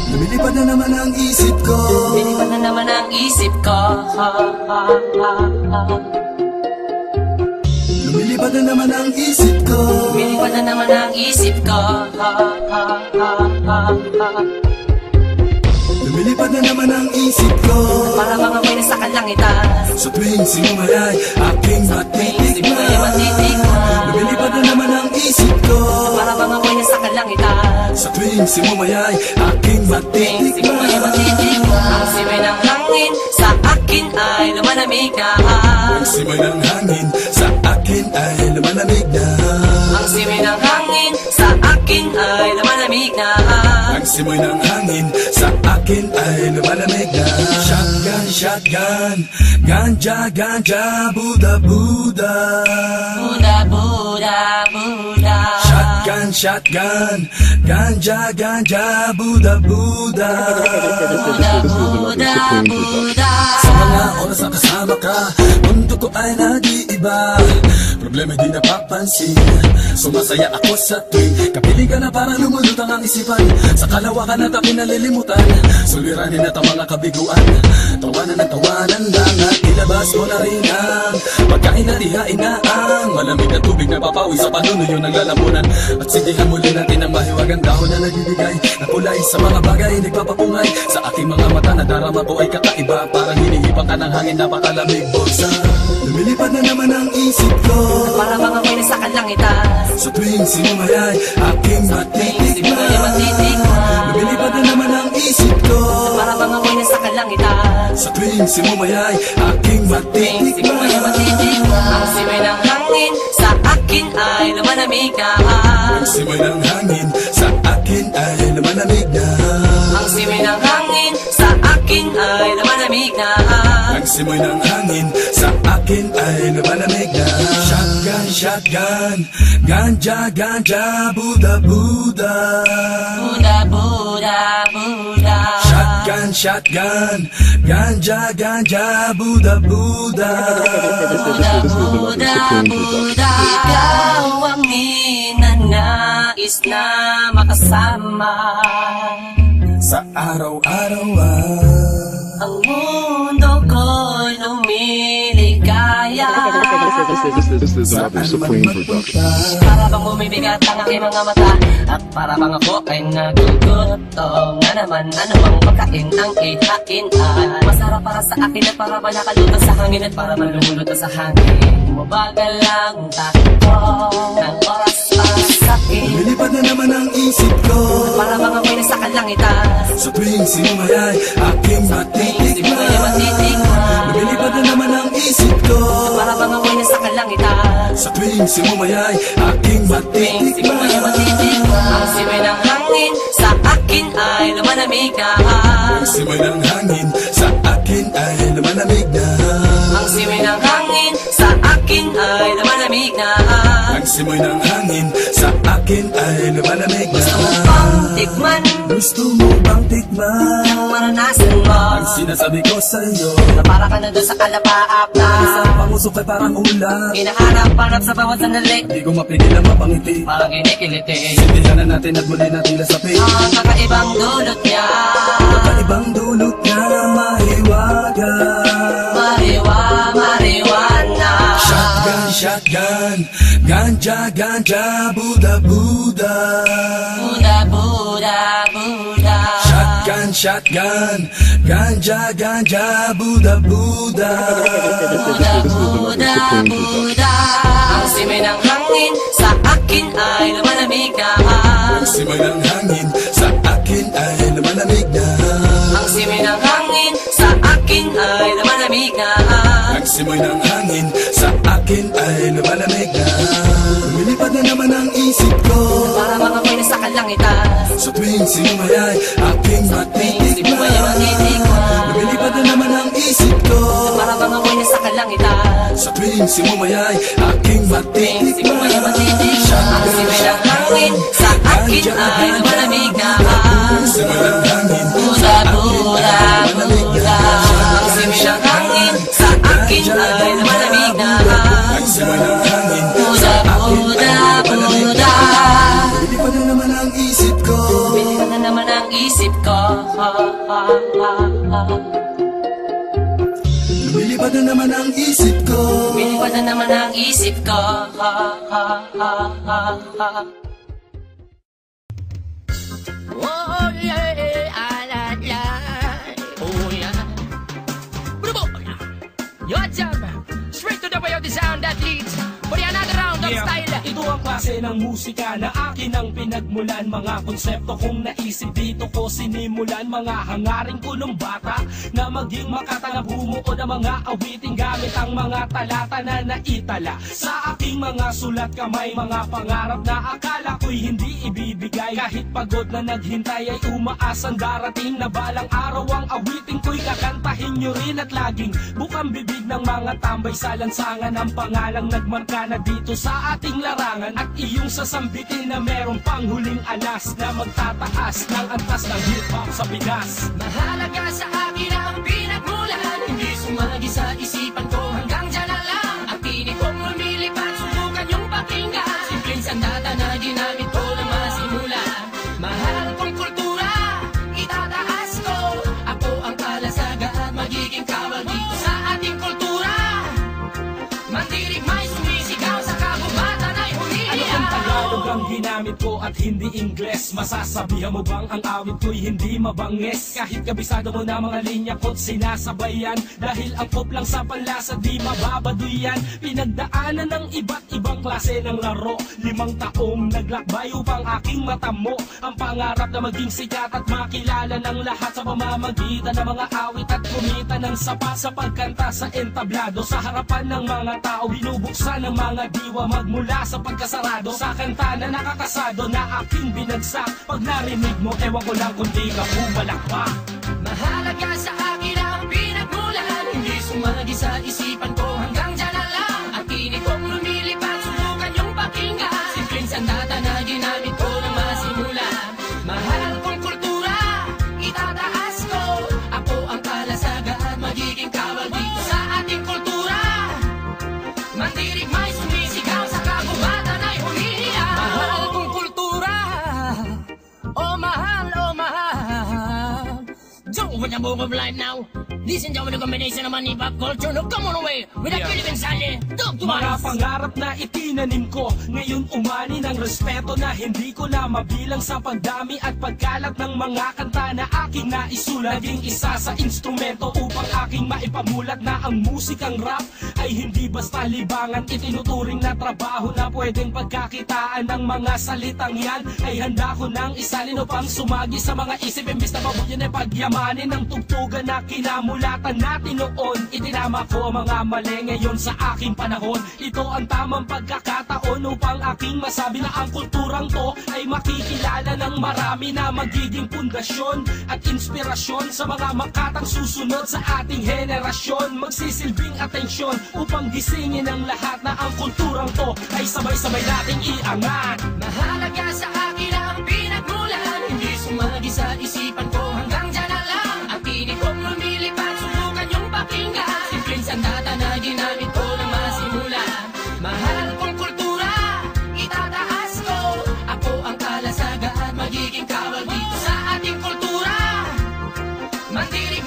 Lumilipad na naman ang isip ko. Lumilipad na naman ang isip ko. Lumilipad na naman ang isip ko. Lumilipad na naman ang isip ko. Lumilipad na naman ang isip ko. Para bang ako'y nasa kalangitan. Sa tuwing sinumayay aking matitikman. Lumilipad na naman ang isip ko. Para bang ako'y nasa kalangitan. Sa tuwing sinumayay aking matitikman. Ang simoy ng hangin sa akin ay lumalamig na. Ang simoy ng hangin sa akin ay lumalamig na. Ang simoy ng hangin sa akin ay lumalamig na. Ang simoy ng hangin sa akin ay lumalamig na. Shotgun, shotgun, ganja, ganja, Buddha, Buddha. Buddha, Buddha, Buddha. Shotgun, shotgun, ganja, ganja, Buddha, Buddha. Buddha, Buddha, Buddha. Sa mga oras na kasama ka, mundo ko ay nag-iiba. Problema di napapansin. Sumasaya ako sa tuwing kapiling ka na parang lumulutang ang isipan. Sa kalawakan at aking nalilimutan, suliranin at ang mga kabiguan. Tawanan ng tawanan lang at ilabas mo na rin ang pagkain at ihain na ang malamig na tubig na papawi sa panunuyo ng lalamunan. At sindihan muli natin ang mahiwagang dahon na nagbibigay na kulay sa mga bagay nagpapapungay. Sa aking mga mata na darama ko ay kakaiba, parang hinihipang ka ng hangin, napakalamig bulsa. Lumilipad na naman ang isip ko. Para bang ako'y nasa kalangitan. Sa tuwing sinumayay aking matitikman. Lumilipad na naman ang isip ko. Para bang ako'y nasa kalangitan. Sa tuwing sinumayay aking matitikman. Ang simoy ng hangin sa akin ay lumalamig na. Ang simoy ng hangin sa akin ay lumalamig na. Ang simoy ng hangin sa akin ay lumalamig na. Ang simoy ng hangin sa akin ay lumalamig na. Shotgun, shotgun, ganja, ganja, Buddha, Buddha. Buddha, Buddha, Buddha. Shotgun, shotgun, ganja, ganja, Buddha, Buddha. Buddha, Buddha, Buddha. Ikaw ang ninanais na makasama. Sa araw-araw ang mundo ko'y lumiligaya. This is another Supreme production. Para bang bumibigat ang aking mga mata, at para bang ako ay nagugutom na naman. Ano bang pagkain ang ihain ay masarap para sa akin, at para ba nakalutas sa hangin, at para man lumulutas sa hangin. Mabagal lang takbo ng oras para sa akin. lumilipad na naman ang isip ko. Para bang ako'y nasa kalangitan. Sa tuwing sinumayay aking matitikman. Lumilipad na naman ang isip ko. Para bang ako'y nasa kalangitan. Sa tuwing sinumayay aking matitikman. Ang simoy ng hangin sa akin ay lumalamig na. Ang simoy ng hangin sa akin ay lumalamig na. Ang simoy ng hangin sa akin ay lumalamig na. Ang simoy ng hangin sa akin ay lumalamig na. Gusto mo bang tikman? Gusto mo bang tikman Ang maranasan mo? ang sinasabi ko sa'yo? Na para ka na doon sa kalapaap na Isang pangusok ay parang ulan. hinahanap-hanap sa bawat sandali. Di ko mapigil ang mapangiti. Parang kinikiliti. Sindihan na natin at muli natin lasapin. Ang kakaibang dulot niya. Kakaibang dulot niya mahiwaga. Mariwana. Shotgun, shotgun, ganja, ganja, Buddha, Buddha. Buddha, Buddha, Buddha. Shotgun, shotgun, ganja, ganja, Buddha, Buddha. Buddha, Buddha, Buddha. Ang simoy ng hangin sa akin ay lumalamig na. Ang simoy ng hangin sa akin ay lumalamig na. Ang simoy ng hangin sa akin ay lumalamig na. Ang simoy ng hangin sa akin ay lumalamig na. Lumilipad na naman ang isip ko. Para bang ako'y nasa kalangitan. Sa tuwing sinumayay aking matitikman. Lumilipad na naman ang isip ko. Para bang ako'y nasa kalangitan. langita. Sa tuwing simumayay aking Sigumay matitikman. matitikman. Ang simoy ng hangin sa akin ay malamig na. Simoy ng hangin Buda, buda, buda. Ang simoy ng hangin sa akin ay malamig na. ang simoy ng hangin Buda, buda, buda. Lumilipad na naman ang isip ko. Lumilipad na naman ang isip ko. Lumilipad na naman ang isip ko. Lumilipad na naman ang isip ko. Oh yeah, oh yeah. Brubo, your job. Straight to the way of the sound that leads for the another round of style. Ito ang klase ng musika na akin ang pinagmulan. Mga konsepto kong naisip dito ko sinimulan. Mga hangarin ko nung bata na maging makatanga bumuo ng mga awiting gamit ang mga talata na naitala sa aking mga sulat kamay. Mga pangarap na akala ko'y hindi ibibigay. Kahit pagod na naghintay ay umaasang darating na balang araw ang awiting ko'y kakantahin nyo rin. At laging bukang bibig ng mga tambay sa lansangan ang pangalang nagmarka na dito sa ating larangan. At iyong sasambitin na meron pang huling alas na magtataas ng antas ng hip-hop sa Pinas. Mahalaga sa akin ang pinagmulan. Hindi sumagi sa isipan ko hanggang dyan na lang. Ang tinig kong lumilipad, subukan yung pakinggan. Simpleng sandata na ginamit ko na masimula. Mahal kong kultura, itataas ko. Ako ang kalasaga at magiging kawal dito sa ating kultura. Mandirig may sumisigaw sa kabubatan ay Ano kung Tagalog humihiyaw. ang ginamit ko at hindi Ingles? Masasabihan mo bang ang awit ko'y hindi mabangis? Kahit kabisado mo na mga linya ko't sinasabayan. Dahil ang pop lang sa panlasa di mababadoy yan. Pinagdaanan ng iba't ibang klase ng laro. 5 taong naglakbay upang aking matamo ang pangarap na maging sikat at makilala ng lahat sa pamamagitan ng mga awit at kumita ng sapat sa pagkanta sa entablado. Sa harapan ng mga tao binubuksan ng mga diwa magmula sa pagkasarado. Sa kanta na nakakasado na aking binagsak. Pag narinig mo ewan ko lang kung di ka pumalakpak. Mahalaga sa akin ang pinagmulan. Hindi sumagi sa isipan ko hanggang dyan na lang. Ang tinig kong lumilipad, subukan yung pakinggan. Simpleng sandata na ginamit ko na masimula. Mahal kong kultura, itataas ko. Ako ang kalasaga at magiging kawal dito sa ating kultura. Mandirig may sumisigaw sa kabubatan ay humihiyaw. Mahal kong kultura, oh mahal, oh mahal. Don't put the book of life now. Listen to the combination of money pop culture. No, come on away with that Philippine Sally. Talk to Mga us. pangarap na itinanim ko ngayon umani ng respeto na hindi ko na mabilang sa pagdami at pagkalat ng mga kanta na aking naisulat. Naging isa sa instrumento upang aking maipamulat na ang musikang rap ay hindi basta libangan. Itinuturing na trabaho na pwedeng pagkakitaan ng mga salitang yan ay handa ko nang isalin upang sumagi sa mga isip. Imbis na mabutin ay pagyamanin ng tugtugan na kinamulatan natin noon. Itinama ko ang mga mali ngayon sa aking panahon. Ito ang tamang pagkakataon upang aking masabi na ang kulturang to ay makikilala ng marami na magiging pundasyon at inspirasyon sa mga makatang susunod sa ating henerasyon. Magsisilbing atensyon upang gisingin ang lahat na ang kulturang to ay sabay-sabay nating iangat. Mahalaga sa akin ang pinagmulan. Hindi sumagi sa isipan ko hanggang dyan na lang. Ang tinig kong lumilipad, subukan yung pakinggan. Simpleng sandata na ginamit ko na masimula. Mahal kong kultura, itataas ko. Ako ang kalasaga at magiging kawal dito sa ating kultura. Mandiri